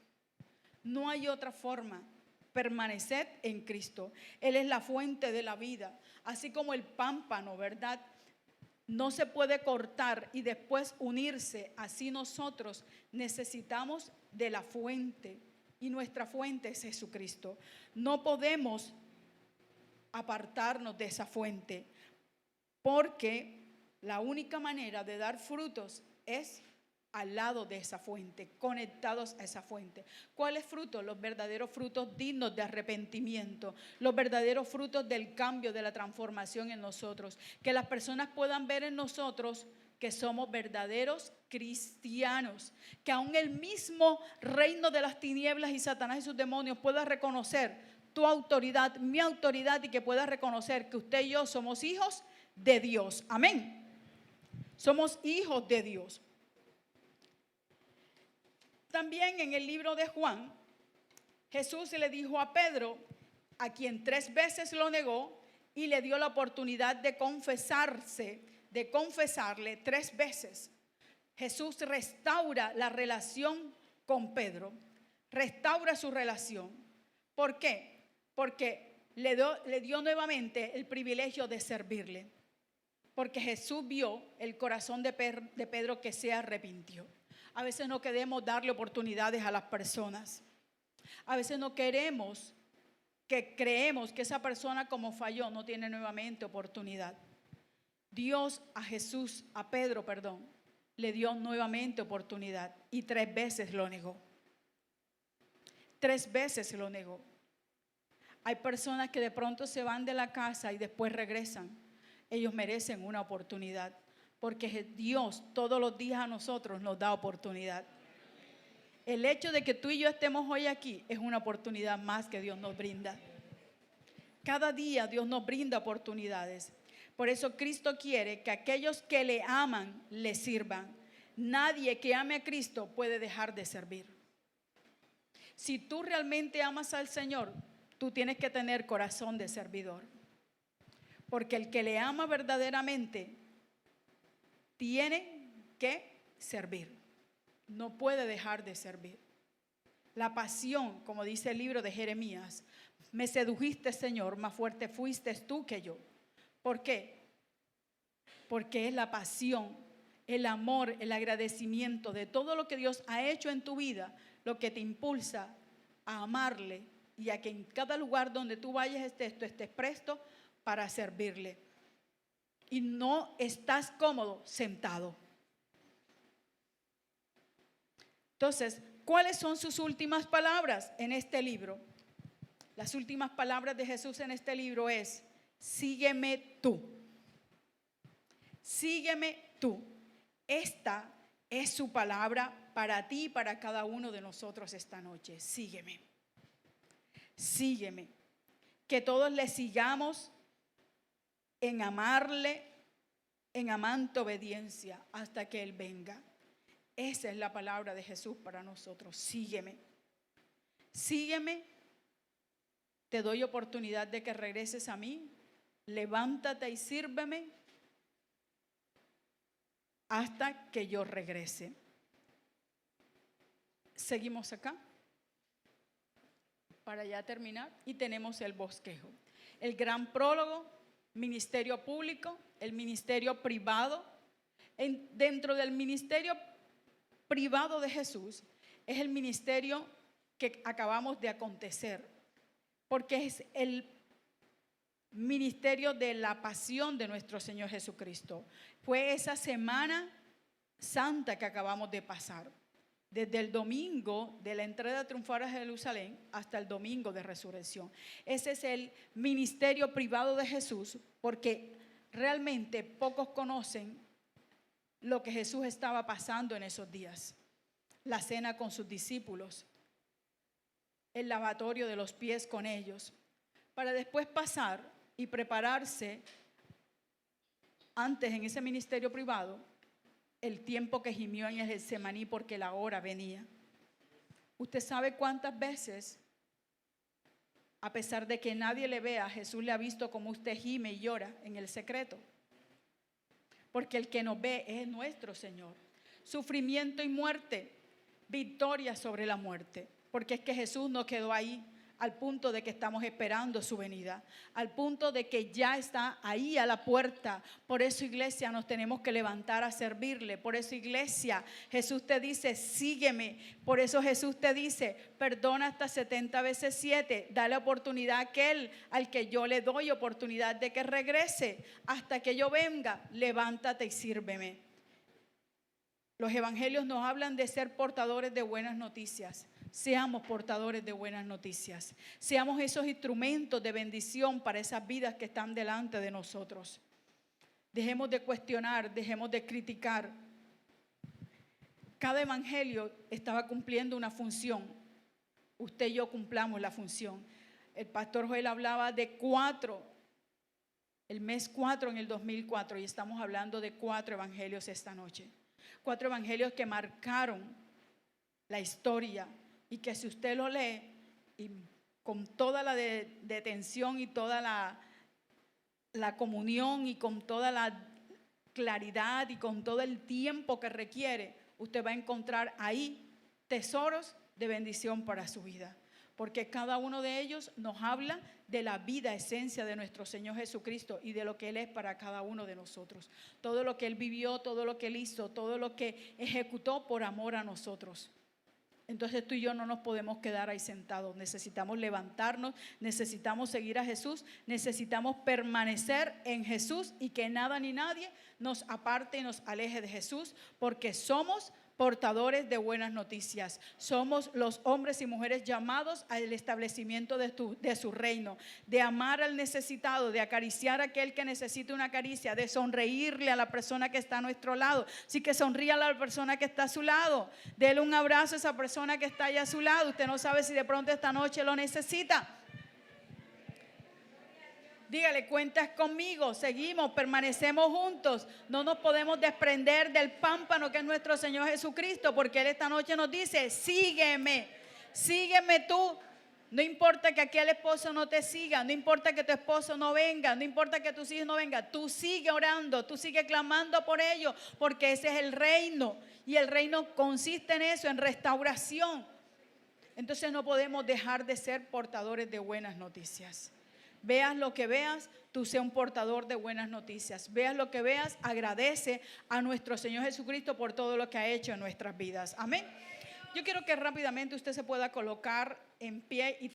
No hay otra forma. Permaneced en Cristo. Él es la fuente de la vida. Así como el pámpano, ¿verdad?, no se puede cortar y después unirse. Así nosotros necesitamos de la fuente. Y nuestra fuente es Jesucristo. No podemos apartarnos de esa fuente. Porque la única manera de dar frutos es al lado de esa fuente, conectados a esa fuente. ¿Cuáles frutos? Los verdaderos frutos dignos de arrepentimiento, los verdaderos frutos del cambio, de la transformación en nosotros. Que las personas puedan ver en nosotros que somos verdaderos cristianos, que aún el mismo reino de las tinieblas y Satanás y sus demonios pueda reconocer tu autoridad, mi autoridad, y que pueda reconocer que usted y yo somos hijos de Dios. Amén. Somos hijos de Dios. También en el libro de Juan, Jesús le dijo a Pedro, a quien 3 veces lo negó, y le dio la oportunidad de confesarle 3 veces. Jesús restaura la relación con Pedro, restaura su relación. ¿Por qué? Porque le dio nuevamente el privilegio de servirle. Porque Jesús vio el corazón de Pedro que se arrepintió. A veces no queremos darle oportunidades a las personas. A veces no queremos, que creemos que esa persona, como falló, no tiene nuevamente oportunidad. Dios a Pedro, le dio nuevamente oportunidad y 3 veces lo negó. 3 veces lo negó. Hay personas que de pronto se van de la casa y después regresan. Ellos merecen una oportunidad, porque Dios todos los días a nosotros nos da oportunidad. El hecho de que tú y yo estemos hoy aquí es una oportunidad más que Dios nos brinda. Cada día Dios nos brinda oportunidades. Por eso Cristo quiere que aquellos que le aman, le sirvan. Nadie que ame a Cristo puede dejar de servir. Si tú realmente amas al Señor, tú tienes que tener corazón de servidor. Porque el que le ama verdaderamente tiene que servir. No puede dejar de servir. La pasión, como dice el libro de Jeremías, Me sedujiste, Señor, más fuerte fuiste tú que yo. ¿Por qué? Porque es la pasión, el amor, el agradecimiento de todo lo que Dios ha hecho en tu vida, lo que te impulsa a amarle y a que en cada lugar donde tú vayas tú estés presto para servirle. Y no estás cómodo sentado. Entonces, ¿cuáles son sus últimas palabras en este libro? Las últimas palabras de Jesús en este libro es: sígueme tú. Sígueme tú. Esta es su palabra para ti y para cada uno de nosotros esta noche. Sígueme. Sígueme. Que todos le sigamos en amarle, en amante obediencia hasta que Él venga. Esa es la palabra de Jesús para nosotros. Sígueme. Sígueme. Te doy oportunidad de que regreses a mí. Levántate y sírveme hasta que yo regrese. Seguimos acá para ya terminar y tenemos el bosquejo. El gran prólogo, ministerio público, el ministerio privado. Dentro del ministerio privado de Jesús es el ministerio que acabamos de acontecer, porque es el ministerio de la pasión de nuestro Señor Jesucristo. Fue esa semana santa que acabamos de pasar, desde el domingo de la entrada triunfal a Jerusalén hasta el domingo de resurrección. Ese es el ministerio privado de Jesús, porque realmente pocos conocen lo que Jesús estaba pasando en esos días. La cena con sus discípulos, el lavatorio de los pies con ellos, para después pasar y prepararse antes en ese ministerio privado el tiempo que gimió en el Getsemaní porque la hora venía. ¿Usted sabe cuántas veces, a pesar de que nadie le vea, Jesús le ha visto como usted gime y llora en el secreto? Porque el que nos ve es nuestro Señor. Sufrimiento y muerte, victoria sobre la muerte. Porque es que Jesús no quedó ahí al punto de que estamos esperando su venida, al punto de que ya está ahí a la puerta. Por eso, iglesia, nos tenemos que levantar a servirle. Por eso, iglesia, Jesús te dice: sígueme. Por eso Jesús te dice: perdona hasta 70 veces 7. Dale oportunidad a aquel al que yo le doy oportunidad de que regrese. Hasta que yo venga, levántate y sírveme. Los evangelios nos hablan de ser portadores de buenas noticias. Seamos portadores de buenas noticias. Seamos esos instrumentos de bendición para esas vidas que están delante de nosotros. Dejemos de cuestionar, dejemos de criticar. Cada evangelio estaba cumpliendo una función. Usted y yo cumplamos la función. El pastor Joel hablaba de 4, el mes 4 en el 2004, y estamos hablando de 4 evangelios esta noche. 4 evangelios que marcaron la historia y que si usted lo lee y con toda la detención y toda la comunión y con toda la claridad y con todo el tiempo que requiere, usted va a encontrar ahí tesoros de bendición para su vida. Porque cada uno de ellos nos habla de la vida, esencia de nuestro Señor Jesucristo y de lo que Él es para cada uno de nosotros. Todo lo que Él vivió, todo lo que Él hizo, todo lo que ejecutó por amor a nosotros. Entonces tú y yo no nos podemos quedar ahí sentados. Necesitamos levantarnos, necesitamos seguir a Jesús, necesitamos permanecer en Jesús y que nada ni nadie nos aparte y nos aleje de Jesús, porque somos portadores de buenas noticias. Somos los hombres y mujeres llamados al establecimiento de su reino, de amar al necesitado, de acariciar a aquel que necesita una caricia, de sonreírle a la persona que está a nuestro lado. Así que sonríe a la persona que está a su lado, dele un abrazo a esa persona que está allá a su lado. Usted no sabe si de pronto esta noche lo necesita. Dígale: cuentas conmigo, seguimos, permanecemos juntos. No nos podemos desprender del pámpano que es nuestro Señor Jesucristo, porque Él esta noche nos dice: sígueme, sígueme tú. No importa que aquel esposo no te siga, no importa que tu esposo no venga, no importa que tus hijos no vengan, tú sigue orando, tú sigue clamando por ellos, porque ese es el reino. Y el reino consiste en eso, en restauración. Entonces no podemos dejar de ser portadores de buenas noticias. Veas lo que veas, tú sé un portador de buenas noticias. Veas lo que veas, agradece a nuestro Señor Jesucristo por todo lo que ha hecho en nuestras vidas. Amén. Yo quiero que rápidamente usted se pueda colocar en pie y